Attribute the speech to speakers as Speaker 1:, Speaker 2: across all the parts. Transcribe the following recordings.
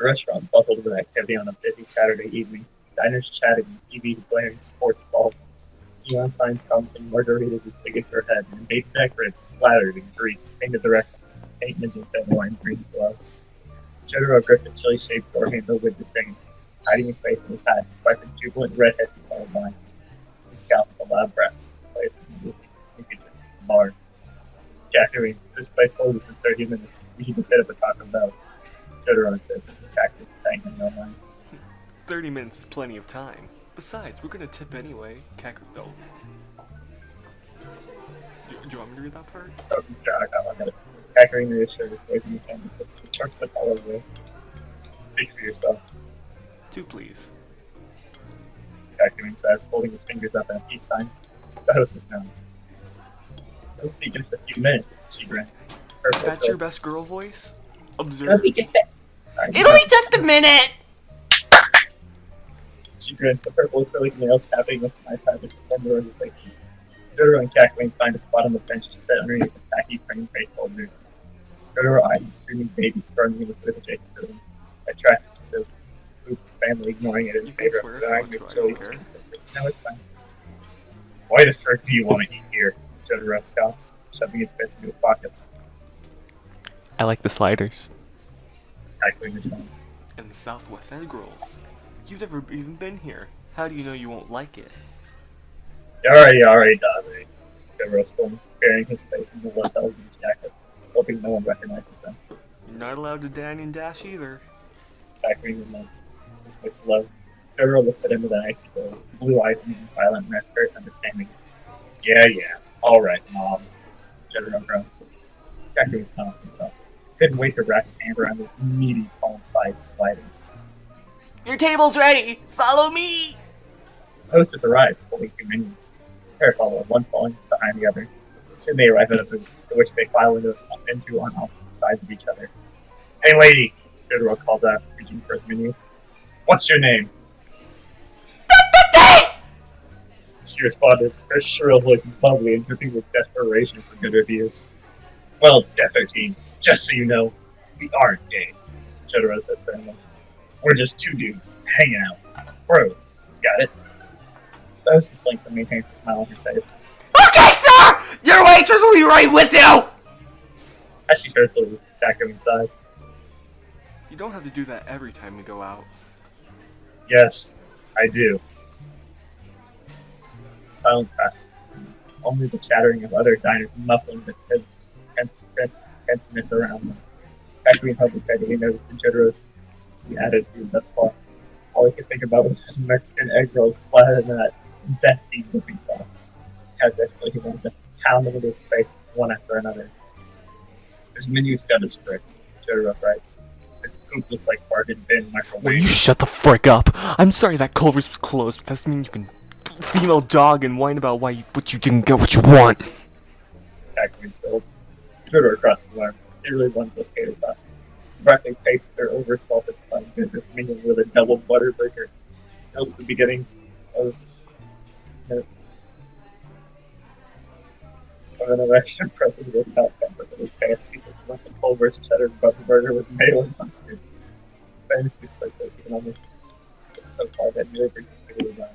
Speaker 1: The restaurant bustled with activity on a busy Saturday evening. Diners chatting, TVs blaring sports balls, neon signs promising margaritas as big as her head, and baby back ribs slathered in grease painted the paint magenta and orange green glow. Jotaro gripped a chili-shaped door handle with disdain, hiding his face in his hat despite the jubilant redhead he followed by. He scowled with a loud breath, placed in the bar. Kakyoin, this place closes in 30 minutes. We should just hit up a Taco Bell. Jotaro insists, Kakyoin saying in no mind.
Speaker 2: 30 minutes is plenty of time. Besides, we're gonna tip anyway. Oh. Do you want me to read that part?
Speaker 1: Oh, I got it. Kakyoin reassured his way from the tent and put the torch slip all over it. Speak for yourself.
Speaker 2: Two, please.
Speaker 1: Kakyoin says, holding his fingers up in a peace sign. The hostess nods. It'll be just a few minutes, she grinned.
Speaker 2: That's your best girl voice? Observe.
Speaker 1: It'll be
Speaker 3: just a minute!
Speaker 1: She grinned, the purple acrylic nails tapping with my iPad as the door was like. Jotaro and Kakyoin find a spot on the bench to sit underneath the tacky frame face holder. Jotaro eyes a screaming baby struggling with adjacent to him. Attracted to the family, ignoring it in favor of the angry chili. No, it's fine. Why the frick do you want to eat here? Jotaro scoffs, shoving his fist into his pockets.
Speaker 2: I like the sliders.
Speaker 1: Kakyoin responds.
Speaker 2: And the Southwest Egg Rolls. You've never even been here. How do you know you won't like it?
Speaker 1: Alright, Dave. Jotaro scolded, burying his face in the left elbow jacket, hoping no one recognizes them.
Speaker 2: You're not allowed to dine and dash either.
Speaker 1: Kakyoin remarks, his voice low. Jotaro looks at him with an icy glow, blue eyes and violent red face understanding. Yeah, alright, Mom. Jotaro grunts. Kakyoin smiles himself. Couldn't wait to wrap his hand around those meaty, palm-sized sliders.
Speaker 3: Your table's ready! Follow me!
Speaker 1: The hostess arrives, holding two menus. Pair follow, one falling behind the other. Soon they arrive at a booth, to which they file into on opposite sides of each other. Hey lady! Jotaro calls out, reaching for his menu. What's your name? She responded, her shrill voice bubbly and dripping with desperation for good reviews. Well, Death13, just so you know, we aren't gay, Jotaro says sternly. We're just two dudes, hanging out. Bros, got it? The hostess blinks and maintains a smile on her face.
Speaker 3: Okay, sir! Your waitress will be right with you!
Speaker 1: As she starts to leave, Kakyoin sighs.
Speaker 2: You don't have to do that every time we go out.
Speaker 1: Yes, I do. Silence passes. Only the chattering of other diners muffling the tenseness around them. Kakyoin hardly credibly noticed the Jotaro's attitude thus far. All he could think about was his Mexican egg rolls slathered in that zesty dipping sauce. How desperately he wanted to pound them into his face one after another. This menu's got us frick, Jotaro writes. This poop looks like bargain bin microwave.
Speaker 2: Will you shut the frick up? I'm sorry that Culver's was closed, but that doesn't mean you can female dog and whine about what you didn't get what you want.
Speaker 1: Kakyoin spilled. Jotaro crossed the arm. He really wanted those tater tots. Directly pasted their over-salted fun goodness minion with a double butter burger. Those are the beginnings of an erection present without pepper that was fancy with the Culver's cheddar butter burger with mayo and mustard. Fantasy is so close even on me. It's so far that nearly brings me to the line.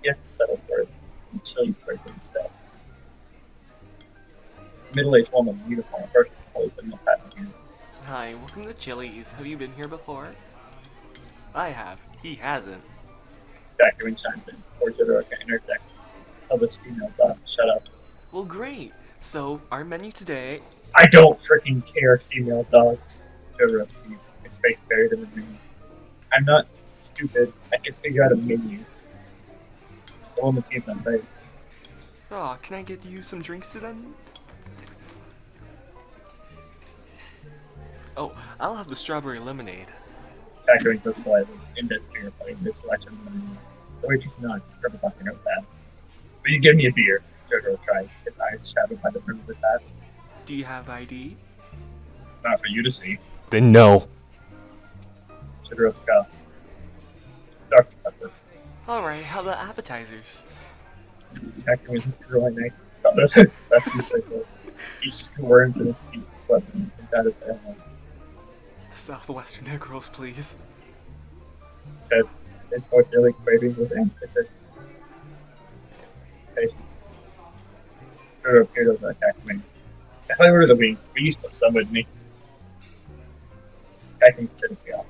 Speaker 1: You have to settle for it. And Chili's burger instead. Middle-aged woman in uniform approached the plate with no pat in hand.
Speaker 2: Hi, welcome to Chili's. Have you been here before? I have. He hasn't.
Speaker 1: Kakyoin chimes in before Jotaro can interject. Tell this female dog, shut up.
Speaker 2: Well, great. So, our menu today...
Speaker 1: I don't freaking care, female dog. Jotaro sees, his face buried in the menu. I'm not stupid. I can figure out a menu. The woman seems unfazed.
Speaker 2: Aw, can I get you some drinks to them? Oh, I'll have the strawberry lemonade.
Speaker 1: Kakyoin goes politely, indents purifying this selection of the menu. The waitress nods, his purpose off her notepad. Will you give me a beer? Jotaro tried, his eyes shadowed by the brim of his hat.
Speaker 2: Do you have ID?
Speaker 1: Not for you to see.
Speaker 2: Then no.
Speaker 1: Jotaro scoffs. Dr. Pepper.
Speaker 2: Alright, how about appetizers?
Speaker 1: Kakyoin's growing neck got out of his second circle. He squirms in his seat, sweating, and got his hair on.
Speaker 2: The Southwestern egg rolls, please.
Speaker 1: Says his voice really quavering with anticipation. Jotaro appeared over Kakyoin. If I were the wings, please put some with me. Kakyoin turns the offer.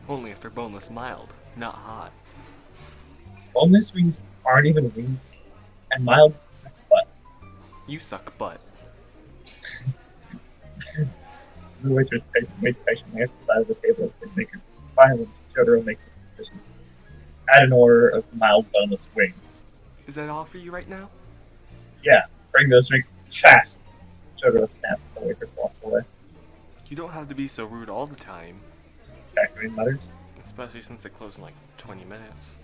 Speaker 2: Only if they're boneless mild, not hot.
Speaker 1: Boneless wings aren't even wings, and mild sucks butt.
Speaker 2: You suck butt.
Speaker 1: The waitress waits patiently at the side of the table to make her. Finally, Jotaro makes a decision. Add an order of mild boneless wings.
Speaker 2: Is that all for you right now?
Speaker 1: Yeah, bring those drinks fast. Jotaro snaps as the waitress walks away.
Speaker 2: You don't have to be so rude all the time.
Speaker 1: Kakyoin mutters.
Speaker 2: Especially since they close in like 20 minutes.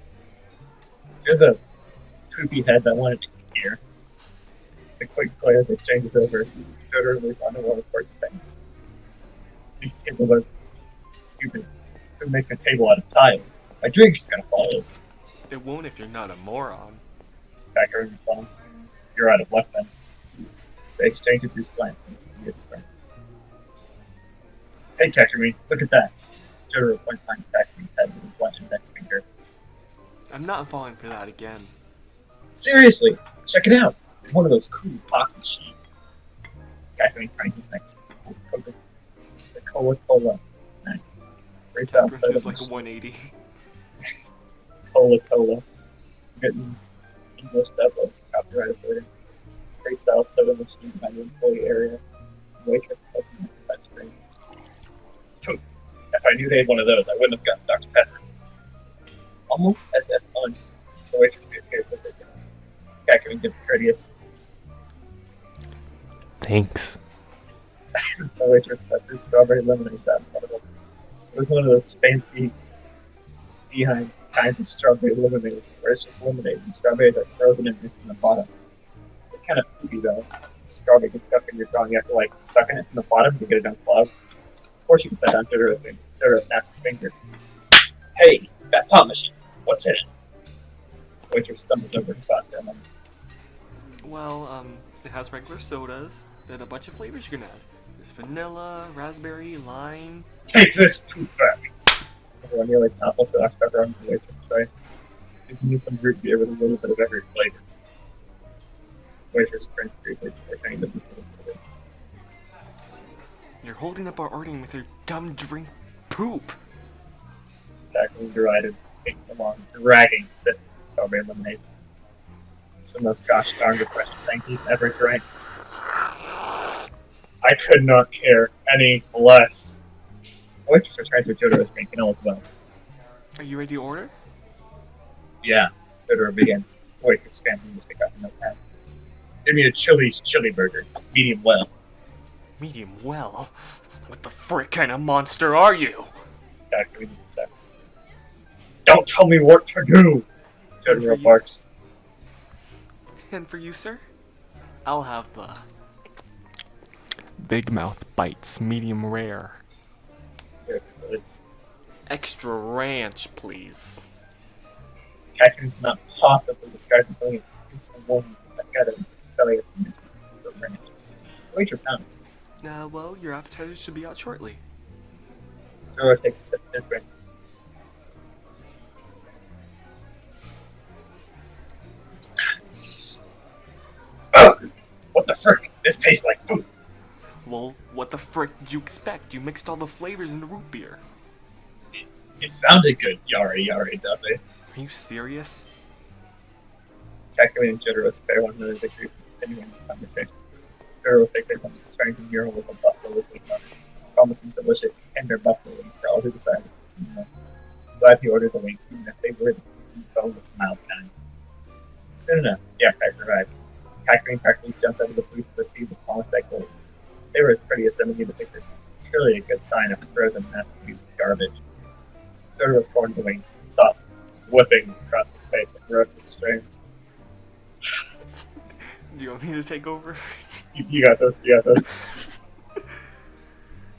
Speaker 1: You're the poopy head that wanted to hear. The quick glare that exchanges over. Jotaro lays on the wall for things. These tables are stupid. Who makes a table out of tile? My drink's gonna fall over.
Speaker 2: It won't if you're not a moron.
Speaker 1: Kakyoin responds. You're out of luck then. They exchange a brief glance and see his strength. Hey Kakyoin, look at that. Jotaro points behind Kakyoin's head with his blunt index finger.
Speaker 2: I'm not falling for that again.
Speaker 1: Seriously, check it out. It's one of those cool pocket machines. Kakyoin cranks his neck. The Coca-Cola. Freestyle
Speaker 2: That
Speaker 1: soda
Speaker 2: is like a
Speaker 1: machine.
Speaker 2: 180.
Speaker 1: Coca-Cola. Written English doublets. Copyrighted wording. Freestyle soda machine by the employee area. Waitress opening the touchscreen. If I knew they had one of those, I wouldn't have gotten Dr. Pepper. Almost as if on the waitress reappears with it. Kakyoin gives courteous.
Speaker 2: Thanks.
Speaker 1: The waitress set this strawberry lemonade down in front of him. It was one of those fancy behind kinds of strawberry lemonade where it's just lemonade and strawberries are frozen and mixed in the bottom. It's kind of poopy though. Strawberry gets stuck in your tongue, you have to like suck in it from the bottom to get it unclogged. Or you can set down Jotaro thing. Jotaro snaps his fingers. Hey, that pop machine, what's in it? The waitress stumbles over and thought for a moment.
Speaker 2: Well, it has regular sodas, then a bunch of flavors you can add. There's vanilla, raspberry, lime.
Speaker 1: Take this poop back! Everyone nearly topples the Dr. Pepper on the waitress tray. Just need some root beer with a little bit of every flavor. The waitress grins briefly before turning the booth to the
Speaker 2: You're holding up our ordering with your dumb drink poop.
Speaker 1: Tackling derided, taking along, dragging sip of strawberry lemonade. It's the most gosh darn refreshing thing he's ever drank. I could not care any less. The waitress returns with Jotaro's drink and all as well.
Speaker 2: Are you ready to order?
Speaker 1: Yeah, Jotaro begins. The waitress scrambling to pick up the notepad. Give me a Chili's chili burger, medium well.
Speaker 2: Medium well? What the frick kind of monster are you?
Speaker 1: Kakyoin steps. Don't tell me what to do! Jotaro barks.
Speaker 2: And for you, sir? I'll have the Big Mouth Bites, medium rare.
Speaker 1: It's
Speaker 2: Extra ranch, please.
Speaker 1: Kakyoin's not possibly described the feeling. It's a woman that got a belly of the ranch. The waitress sounds.
Speaker 2: Well, your appetizer should be out shortly.
Speaker 1: Jotaro takes a sip of his drink. Ugh! What the frick? This tastes like poop.
Speaker 2: Well, what the frick did you expect? You mixed all the flavors into root beer.
Speaker 1: It sounded good, Yari, does it?
Speaker 2: Are you serious?
Speaker 1: Kakyoin and Jotaro spare one another victory for continuing the conversation. Jotaro fixates on the strange mural with a buffalo with on it, promising delicious, tender buffalo wings for all who desire to consume. Glad he ordered the wings, even if they were the boneless mild kind. Soon enough, the Yakai's arrived. Kakyoin practically jumped out of the booth to receive the polished egg rolls. They were as pretty as some of the pictures. Truly a good sign of frozen mass-produced garbage. Jotaro poured the wings, sauce whipping across his face like ferocious strands.
Speaker 2: Do you want me to take over?
Speaker 1: You got this, you got this.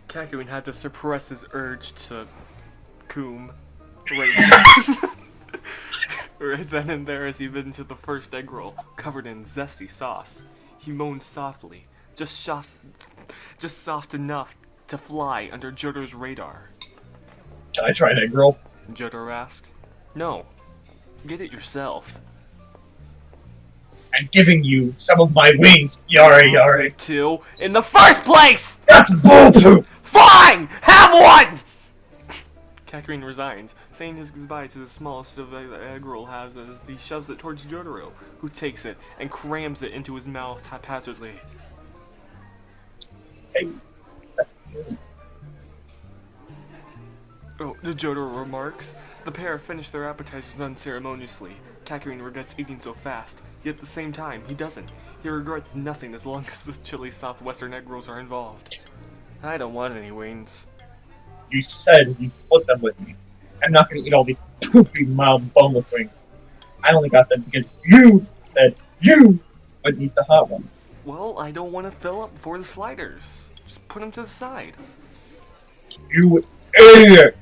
Speaker 2: Kakyoin had to suppress his urge to coom right then and there as he bit into the first egg roll, covered in zesty sauce. He moaned softly, just soft enough to fly under Jotaro's radar.
Speaker 1: Can I try an egg roll?
Speaker 2: Jotaro asks. No, get it yourself.
Speaker 1: I'm giving you some of my wings, Yari Yari.
Speaker 2: Two in the first place!
Speaker 1: That's bullshit!
Speaker 2: Fine! Have one! Kakyoin resigns, saying his goodbye to the smallest of the egg roll halves as he shoves it towards Jotaro, who takes it and crams it into his mouth haphazardly.
Speaker 1: Hey, that's good.
Speaker 2: Oh, the Jotaro remarks. The pair finish their appetizers unceremoniously. Kakyoin regrets eating so fast, yet at the same time, he doesn't. He regrets nothing as long as the chilly southwestern egg rolls are involved. I don't want any wings.
Speaker 1: You said you split them with me. I'm not gonna eat all these poopy, mild, boneless wings. I only got them because you said you would eat the hot ones.
Speaker 2: Well, I don't want to fill up before the sliders. Just put them to the side.
Speaker 1: You idiot!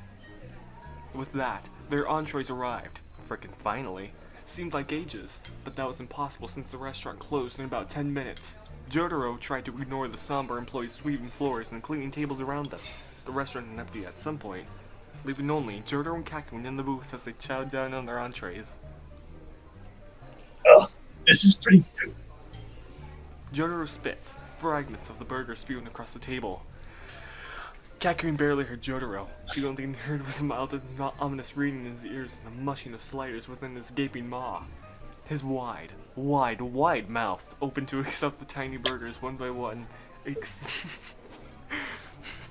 Speaker 2: With that, their entrees arrived. Frickin' finally. Seemed like ages, but that was impossible since the restaurant closed in about 10 minutes. Jotaro tried to ignore the somber employees sweeping floors and cleaning tables around them. The restaurant had emptied at some point, leaving only Jotaro and Kakyoin in the booth as they chowed down on their entrees.
Speaker 1: Ugh, this is pretty good.
Speaker 2: Jotaro spits, fragments of the burger spewing across the table. Kakyoin barely heard Jotaro. The only thing he heard was a mild and ominous ringing in his ears and the mushing of sliders within his gaping maw. His wide mouth opened to accept the tiny burgers one by one.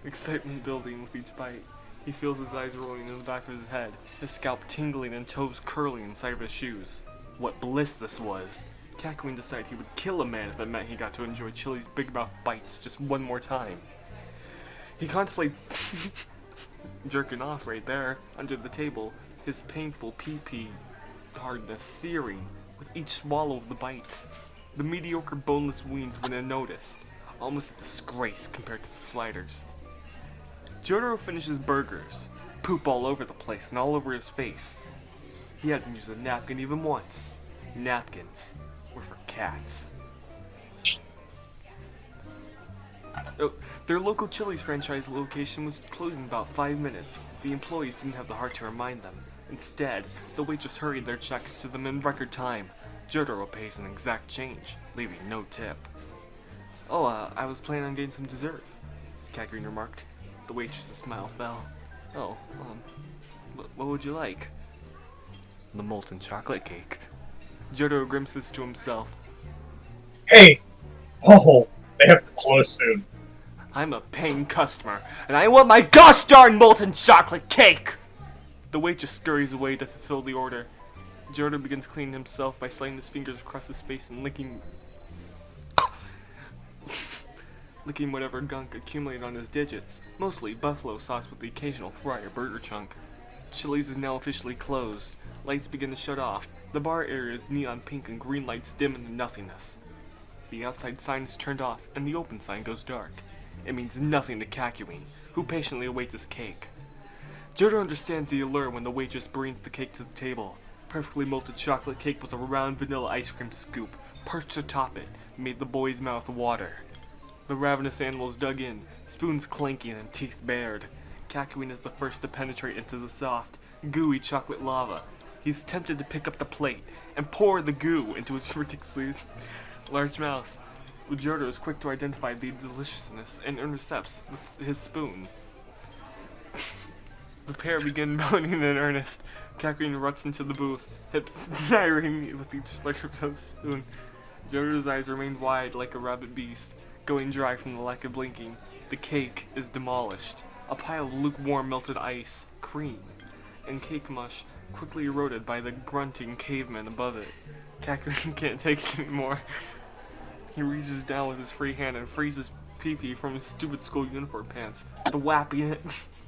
Speaker 2: Excitement building with each bite. He feels his eyes rolling in the back of his head, his scalp tingling and toes curling inside of his shoes. What bliss this was! Kakyoin decided he would kill a man if it meant he got to enjoy Chili's big mouth bites just one more time. He contemplates jerking off right there, under the table, his painful pee-pee hardness searing with each swallow of the bites. The mediocre boneless wings went unnoticed, almost a disgrace compared to the sliders. Jotaro finishes burgers, poop all over the place and all over his face. He hadn't used a napkin even once. Napkins were for cats. Oh, their local Chili's franchise location was closing in about 5 minutes. The employees didn't have the heart to remind them. Instead, the waitress hurried their checks to them in record time. Jotaro pays an exact change, leaving no tip. Oh, I was planning on getting some dessert, Kakyoin remarked. The waitress's smile fell. Oh, what would you like? The molten chocolate cake. Jotaro grimaces to himself.
Speaker 1: Hey! Oh, they have to close soon.
Speaker 2: I'm a paying customer, and I want my gosh darn molten chocolate cake! The waitress scurries away to fulfill the order. Jotaro begins cleaning himself by sliding his fingers across his face and licking whatever gunk accumulated on his digits, mostly buffalo sauce with the occasional fry or burger chunk. Chili's is now officially closed. Lights begin to shut off. The bar area is neon pink and green lights dim into nothingness. The outside sign is turned off, and the open sign goes dark. It means nothing to Kakyoin, who patiently awaits his cake. Jotaro understands the allure when the waitress brings the cake to the table. Perfectly molten chocolate cake with a round vanilla ice cream scoop perched atop it made the boy's mouth water. The ravenous animals dug in, spoons clanking and teeth bared. Kakyoin is the first to penetrate into the soft, gooey chocolate lava. He's tempted to pick up the plate and pour the goo into his ridiculously large mouth. Jotaro is quick to identify the deliciousness and intercepts with his spoon. The pair begin moaning in earnest. Kakyoin ruts into the booth, hips gyrating with each slurp of spoon. Jotaro's eyes remain wide like a rabid beast, going dry from the lack of blinking. The cake is demolished. A pile of lukewarm melted ice, cream, and cake mush quickly eroded by the grunting caveman above it. Kakyoin can't take it anymore. He reaches down with his free hand and frees his pee-pee from his stupid school uniform pants, thwapping it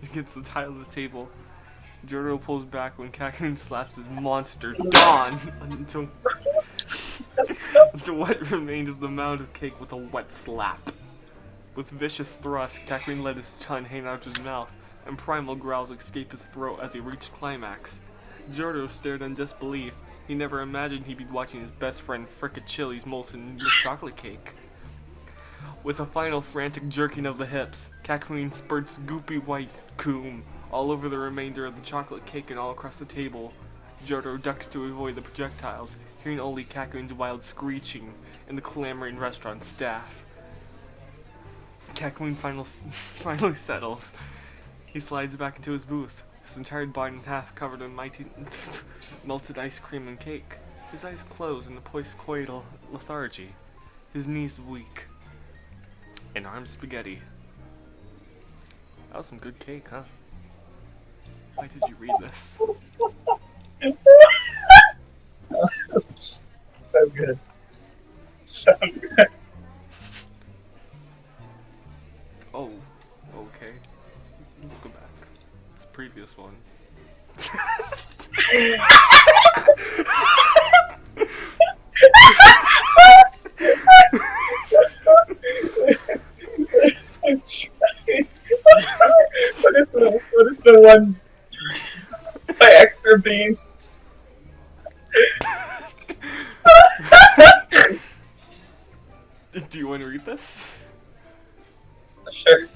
Speaker 2: against the tile of the table. Jotaro pulls back when Kakyoin slaps his monster Dawn until what remained of the mound of cake with a wet slap. With vicious thrusts, Kakyoin let his tongue hang out of his mouth, and primal growls escape his throat as he reached climax. Jotaro stared in disbelief. He never imagined he'd be watching his best friend frick a Chili's molten chocolate cake. With a final frantic jerking of the hips, Kakyoin spurts goopy white coom all over the remainder of the chocolate cake and all across the table. Jotaro ducks to avoid the projectiles, hearing only Kakyoin's wild screeching and the clamoring restaurant staff. Kakyoin finally settles. He slides back into his booth, his entire body in half covered in melted ice cream and cake. His eyes close in a post-coital lethargy. His knees weak. And arms spaghetti. That was some good cake, huh? Why did you read this?
Speaker 1: So good. So good.
Speaker 2: Oh, okay. Let's go back. It's the previous one.
Speaker 1: What is the one by extra bean?
Speaker 2: Do you want to read this?
Speaker 1: Sure.